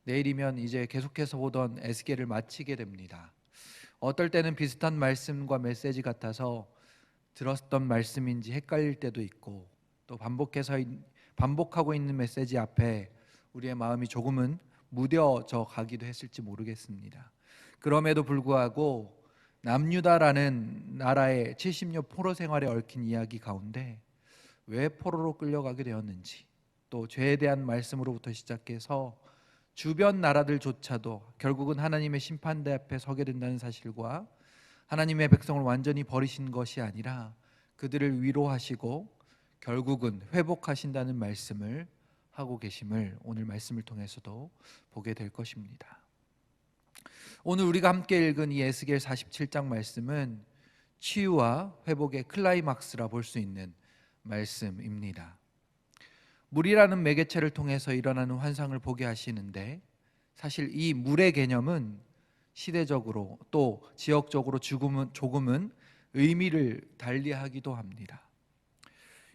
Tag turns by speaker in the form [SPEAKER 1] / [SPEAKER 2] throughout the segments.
[SPEAKER 1] 내일이면 이제 계속해서 보던 에스겔을 마치게 됩니다. 어떨 때는 비슷한 말씀과 메시지 같아서 들었던 말씀인지 헷갈릴 때도 있고, 또 반복하고 있는 메시지 앞에 우리의 마음이 조금은 무뎌져 가기도 했을지 모르겠습니다. 그럼에도 불구하고 남유다라는 나라의 70년 포로 생활에 얽힌 이야기 가운데 왜 포로로 끌려가게 되었는지, 또 죄에 대한 말씀으로부터 시작해서 주변 나라들조차도 결국은 하나님의 심판대 앞에 서게 된다는 사실과 하나님의 백성을 완전히 버리신 것이 아니라 그들을 위로하시고 결국은 회복하신다는 말씀을 하고 계심을 오늘 말씀을 통해서도 보게 될 것입니다. 오늘 우리가 함께 읽은 이 에스겔 47장 말씀은 치유와 회복의 클라이막스라 볼 수 있는 말씀입니다. 물이라는 매개체를 통해서 일어나는 환상을 보게 하시는데, 사실 이 물의 개념은 시대적으로 또 지역적으로 조금은 의미를 달리하기도 합니다.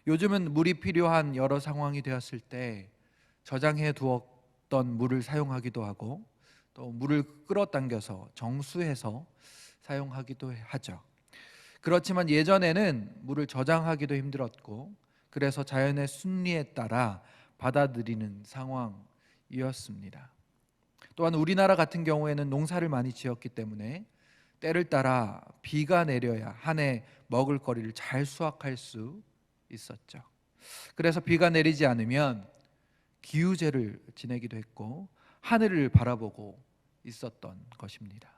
[SPEAKER 1] 요즘은 물이 필요한 여러 상황이 되었을 때 저장해 두었던 물을 사용하기도 하고, 또 물을 끌어당겨서 정수해서 사용하기도 하죠. 그렇지만 예전에는 물을 저장하기도 힘들었고, 그래서 자연의 순리에 따라 받아들이는 상황이었습니다. 또한 우리나라 같은 경우에는 농사를 많이 지었기 때문에 때를 따라 비가 내려야 한 해 먹을 거리를 잘 수확할 수 있었죠. 그래서 비가 내리지 않으면 기우제를 지내기도 했고 하늘을 바라보고 있었던 것입니다.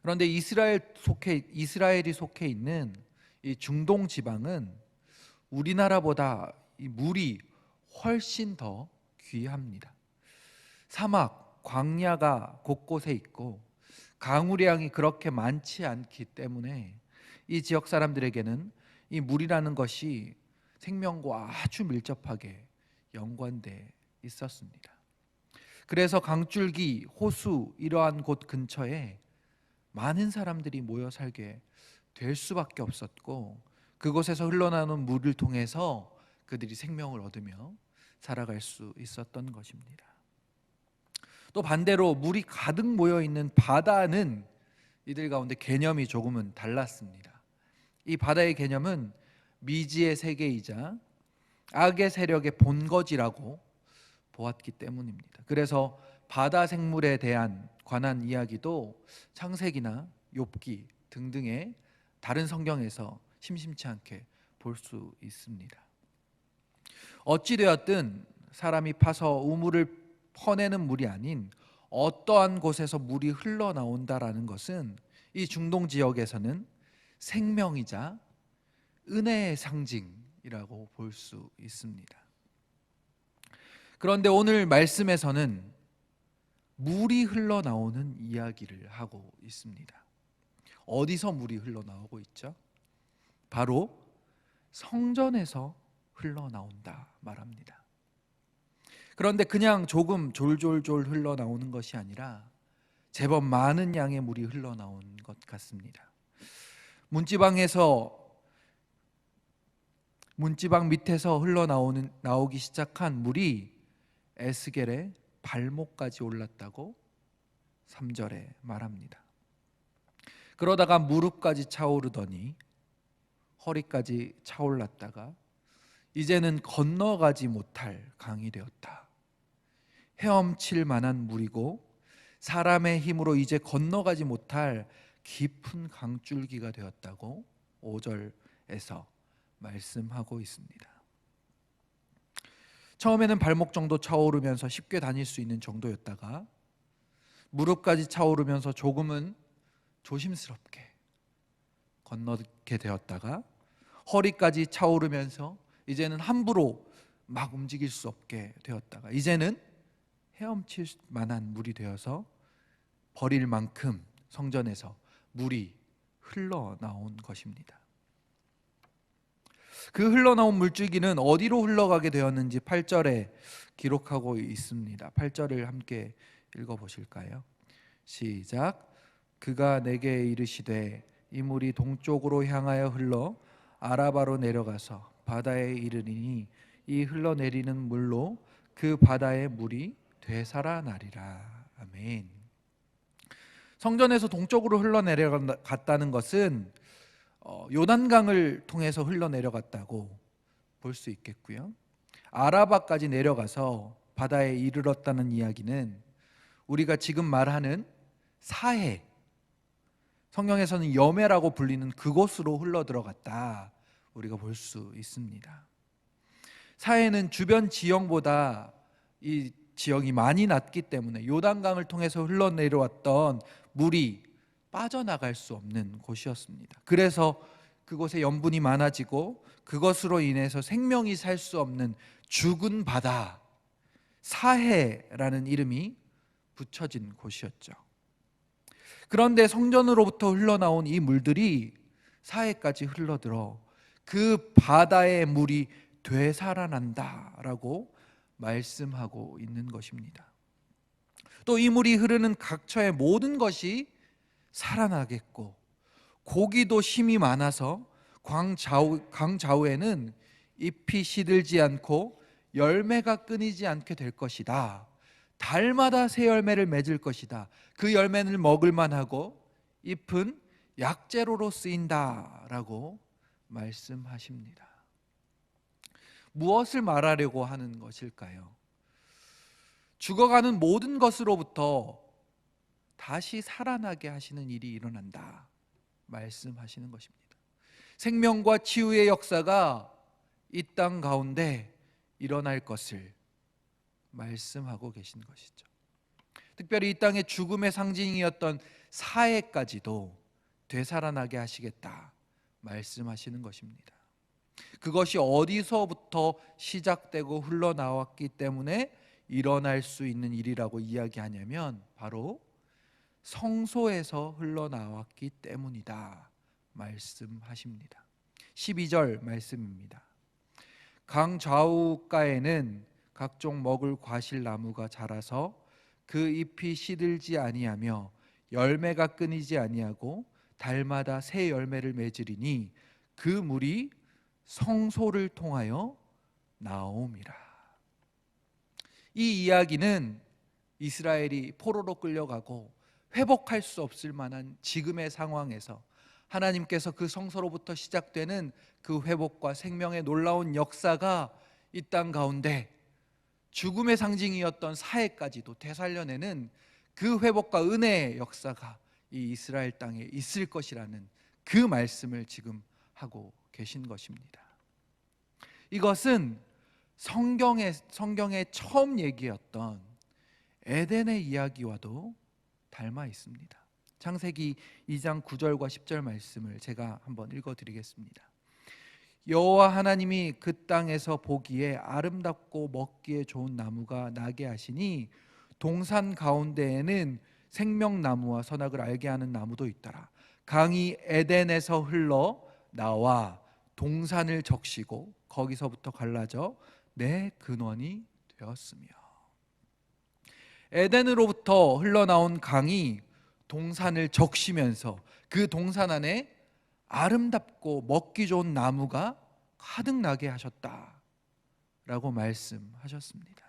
[SPEAKER 1] 그런데 이스라엘이 속해 있는 이 중동 지방은 우리나라보다 이 물이 훨씬 더 귀합니다. 사막, 광야가 곳곳에 있고 강우량이 그렇게 많지 않기 때문에 이 지역 사람들에게는 이 물이라는 것이 생명과 아주 밀접하게 연관돼 있었습니다. 그래서 강줄기, 호수 이러한 곳 근처에 많은 사람들이 모여 살게 될 수밖에 없었고, 그곳에서 흘러나오는 물을 통해서 그들이 생명을 얻으며 살아갈 수 있었던 것입니다. 또 반대로 물이 가득 모여 있는 바다는 이들 가운데 개념이 조금은 달랐습니다. 이 바다의 개념은 미지의 세계이자 악의 세력의 본거지라고 보았기 때문입니다. 그래서 바다 생물에 대한 관한 이야기도 창세기나 욥기 등등의 다른 성경에서 심심치 않게 볼 수 있습니다. 어찌되었든 사람이 파서 우물을 퍼내는 물이 아닌 어떠한 곳에서 물이 흘러나온다라는 것은 이 중동 지역에서는 생명이자 은혜의 상징이라고 볼 수 있습니다. 그런데 오늘 말씀에서는 물이 흘러나오는 이야기를 하고 있습니다. 어디서 물이 흘러나오고 있죠? 바로 성전에서 흘러나온다 말합니다. 그런데 그냥 조금 졸졸졸 흘러나오는 것이 아니라 제법 많은 양의 물이 흘러나온 것 같습니다. 문지방 밑에서 흘러나오기 시작한 물이 에스겔의 발목까지 올랐다고 3절에 말합니다. 그러다가 무릎까지 차오르더니 허리까지 차올랐다가 이제는 건너가지 못할 강이 되었다. 헤엄칠 만한 물이고 사람의 힘으로 이제 건너가지 못할 깊은 강줄기가 되었다고 5절에서 말씀하고 있습니다. 처음에는 발목 정도 차오르면서 쉽게 다닐 수 있는 정도였다가 무릎까지 차오르면서 조금은 조심스럽게 건너게 되었다가 허리까지 차오르면서 이제는 함부로 막 움직일 수 없게 되었다가 이제는 헤엄칠 만한 물이 되어서 버릴 만큼 성전에서 물이 흘러나온 것입니다. 그 흘러나온 물줄기는 어디로 흘러가게 되었는지 8절에 기록하고 있습니다. 8절을 함께 읽어보실까요? 시작. 그가 내게 이르시되 이 물이 동쪽으로 향하여 흘러 아라바로 내려가서 바다에 이르리니 이 흘러내리는 물로 그 바다의 물이 되살아나리라. 아멘. 성전에서 동쪽으로 흘러내려갔다는 것은 요단강을 통해서 흘러내려갔다고 볼 수 있겠고요. 아라바까지 내려가서 바다에 이르렀다는 이야기는 우리가 지금 말하는 사해, 성경에서는 여매라고 불리는 그곳으로 흘러들어갔다 우리가 볼 수 있습니다. 사해는 주변 지형보다 이 지형이 많이 낮기 때문에 요단강을 통해서 흘러내려왔던 물이 빠져나갈 수 없는 곳이었습니다. 그래서 그곳에 염분이 많아지고 그것으로 인해서 생명이 살 수 없는 죽은 바다, 사해라는 이름이 붙여진 곳이었죠. 그런데 성전으로부터 흘러나온 이 물들이 사해까지 흘러들어 그 바다의 물이 되살아난다라고 말씀하고 있는 것입니다. 또 이 물이 흐르는 각처의 모든 것이 살아나겠고, 고기도 힘이 많아서 강 좌우에는 잎이 시들지 않고 열매가 끊이지 않게 될 것이다. 달마다 새 열매를 맺을 것이다. 그 열매를 먹을 만하고 잎은 약재로로 쓰인다라고 말씀하십니다. 무엇을 말하려고 하는 것일까요? 죽어가는 모든 것으로부터 다시 살아나게 하시는 일이 일어난다 말씀하시는 것입니다. 생명과 치유의 역사가 이 땅 가운데 일어날 것을 말씀하고 계신 것이죠. 특별히 이 땅의 죽음의 상징이었던 사해까지도 되살아나게 하시겠다 말씀하시는 것입니다. 그것이 어디서부터 시작되고 흘러나왔기 때문에 일어날 수 있는 일이라고 이야기하냐면 바로 성소에서 흘러나왔기 때문이다 말씀하십니다. 12절 말씀입니다. 강 좌우가에는 각종 먹을 과실 나무가 자라서 그 잎이 시들지 아니하며 열매가 끊이지 아니하고 달마다 새 열매를 맺으리니 그 물이 성소를 통하여 나옴이라. 이 이야기는 이스라엘이 포로로 끌려가고 회복할 수 없을 만한 지금의 상황에서 하나님께서 그 성소로부터 시작되는 그 회복과 생명의 놀라운 역사가 이 땅 가운데 죽음의 상징이었던 사해까지도 되살려내는 그 회복과 은혜의 역사가 이 이스라엘 땅에 있을 것이라는 그 말씀을 지금 하고 계신 것입니다. 이것은 성경의 처음 얘기였던 에덴의 이야기와도 닮아 있습니다. 창세기 2장 9절과 10절 말씀을 제가 한번 읽어드리겠습니다. 여호와 하나님이 그 땅에서 보기에 아름답고 먹기에 좋은 나무가 나게 하시니 동산 가운데에는 생명나무와 선악을 알게 하는 나무도 있더라. 강이 에덴에서 흘러 나와 동산을 적시고 거기서부터 갈라져 내 근원이 되었으며. 에덴으로부터 흘러나온 강이 동산을 적시면서 그 동산 안에 아름답고 먹기 좋은 나무가 가득 나게 하셨다라고 말씀하셨습니다.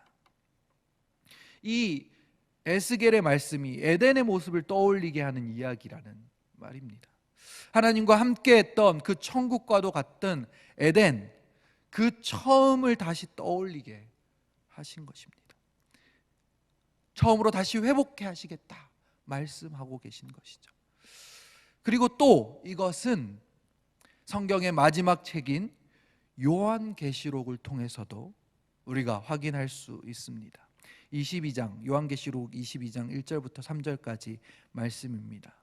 [SPEAKER 1] 이 에스겔의 말씀이 에덴의 모습을 떠올리게 하는 이야기라는 말입니다. 하나님과 함께했던 그 천국과도 같던 에덴, 그 처음을 다시 떠올리게 하신 것입니다. 처음으로 다시 회복해 하시겠다 말씀하고 계신 것이죠. 그리고 또 이것은 성경의 마지막 책인 요한계시록을 통해서도 우리가 확인할 수 있습니다. 22장 요한계시록 22장 1절부터 3절까지 말씀입니다.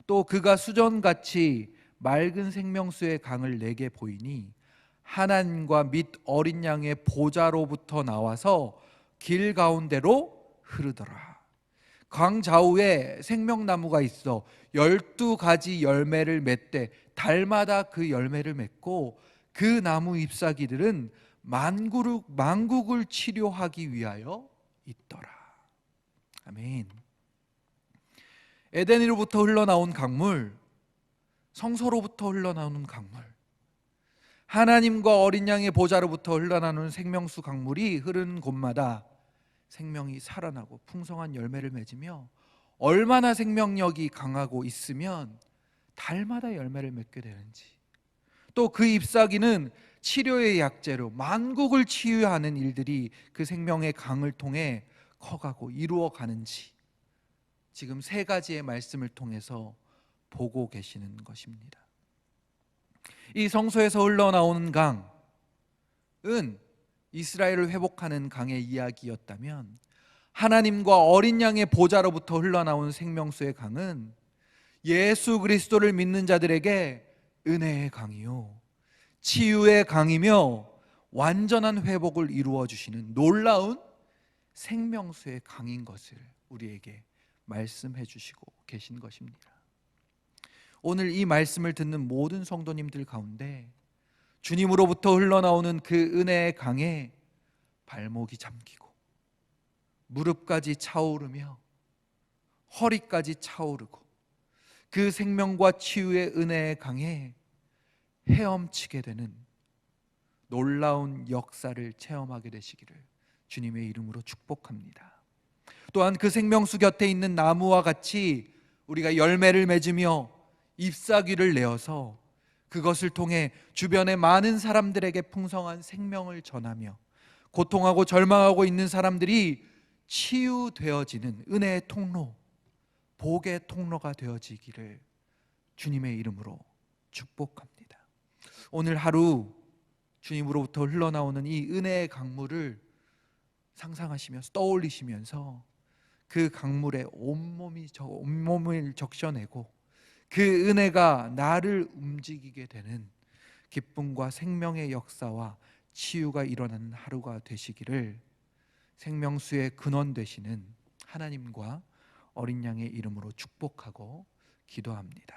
[SPEAKER 1] 또 그가 수전같이 맑은 생명수의 강을 내게 보이니 하나님과 및 어린 양의 보좌로부터 나와서 길 가운데로 흐르더라. 강 좌우에 생명나무가 있어 12가지 열매를 맺되 달마다 그 열매를 맺고 그 나무 잎사귀들은 만국을 치료하기 위하여 있더라. 아멘. 에덴으로부터 흘러나온 강물, 성소로부터 흘러나오는 강물, 하나님과 어린 양의 보좌로부터 흘러나오는 생명수 강물이 흐르는 곳마다 생명이 살아나고 풍성한 열매를 맺으며 얼마나 생명력이 강하고 있으면 달마다 열매를 맺게 되는지, 또 그 잎사귀는 치료의 약재로 만국을 치유하는 일들이 그 생명의 강을 통해 커가고 이루어가는지 지금 세 가지의 말씀을 통해서 보고 계시는 것입니다. 이 성소에서 흘러나오는 강은 이스라엘을 회복하는 강의 이야기였다면, 하나님과 어린 양의 보좌로부터 흘러나오는 생명수의 강은 예수 그리스도를 믿는 자들에게 은혜의 강이요 치유의 강이며 완전한 회복을 이루어 주시는 놀라운 생명수의 강인 것을 우리에게 말씀해 주시고 계신 것입니다. 오늘 이 말씀을 듣는 모든 성도님들 가운데 주님으로부터 흘러나오는 그 은혜의 강에 발목이 잠기고 무릎까지 차오르며 허리까지 차오르고 그 생명과 치유의 은혜의 강에 헤엄치게 되는 놀라운 역사를 체험하게 되시기를 주님의 이름으로 축복합니다. 또한 그 생명수 곁에 있는 나무와 같이 우리가 열매를 맺으며 잎사귀를 내어서 그것을 통해 주변의 많은 사람들에게 풍성한 생명을 전하며 고통하고 절망하고 있는 사람들이 치유되어지는 은혜의 통로, 복의 통로가 되어지기를 주님의 이름으로 축복합니다. 오늘 하루 주님으로부터 흘러나오는 이 은혜의 강물을 상상하시면서 떠올리시면서 그 강물에 온몸을 적셔내고 그 은혜가 나를 움직이게 되는 기쁨과 생명의 역사와 치유가 일어나는 하루가 되시기를 생명수의 근원 되시는 하나님과 어린 양의 이름으로 축복하고 기도합니다.